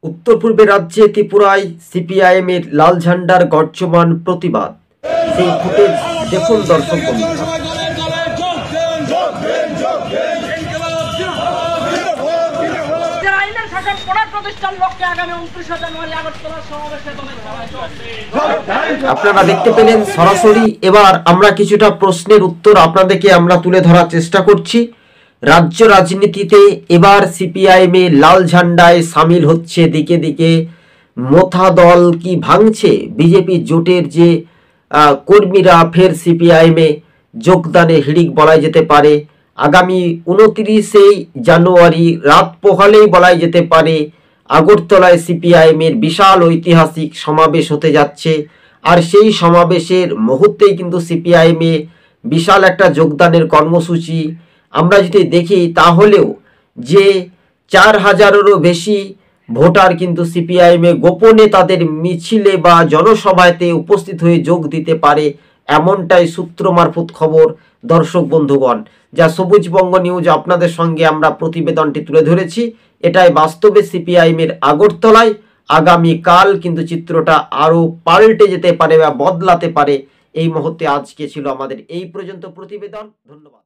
উত্তর পূর্বে রাজ্যে ত্রিপুরায় সিপিআইএম এর লাল ঝান্ডার গর্জমান প্রতিবাদ। সেই ফুটেজ দেখুন দর্শক বন্ধুরা। আপনারা দেখতে পেলেন সরাসরি। এবার আমরা কিছুটা প্রশ্নের উত্তর আপনাদেরকে আমরা তুলে ধরার চেষ্টা করছি। রাজ্য রাজনীতিতে এবার সিপিআইএম এ লাল ঝান্ডায় সামিল হচ্ছে দিকে দিকে মোথা দল কি ভাঙছে? বিজেপি জোটের যে কর্মীরা ফের সিপিআইএম এ যোগদানে হিড়িক বলা যেতে পারে। আগামী 29শে জানুয়ারি রাত পোহালেই বলা যেতে পারে আগরতলায় সিপিআইএম এর বিশাল ঐতিহাসিক সমাবেশ হতে যাচ্ছে। আর সেই সমাবেশের মুহূর্তেই কিন্তু সিপিআইএম এ বিশাল একটা যোগদানের কর্মসূচি আমরা যদি দেখি, তাহলেও যে 4000-এরও বেশি ভোটার কিন্তু সিপিআইএম এ গোপনে তাদের মিছিলে বা জনসভাতে উপস্থিত হয়ে যোগ দিতে পারে, এমনটাই সূত্র মারফত খবর দর্শক বন্ধুগণ। যা সবুজবঙ্গ নিউজ আপনাদের সঙ্গে আমরা প্রতিবেদনটি তুলে ধরেছি। এটাই বাস্তবে সিপিআইএম এর আগরতলায় আগামীকাল কিন্তু চিত্রটা আরও পাল্টে যেতে পারে বা বদলাতে পারে। এই মুহূর্তে আজকে ছিল আমাদের এই পর্যন্ত প্রতিবেদন। ধন্যবাদ।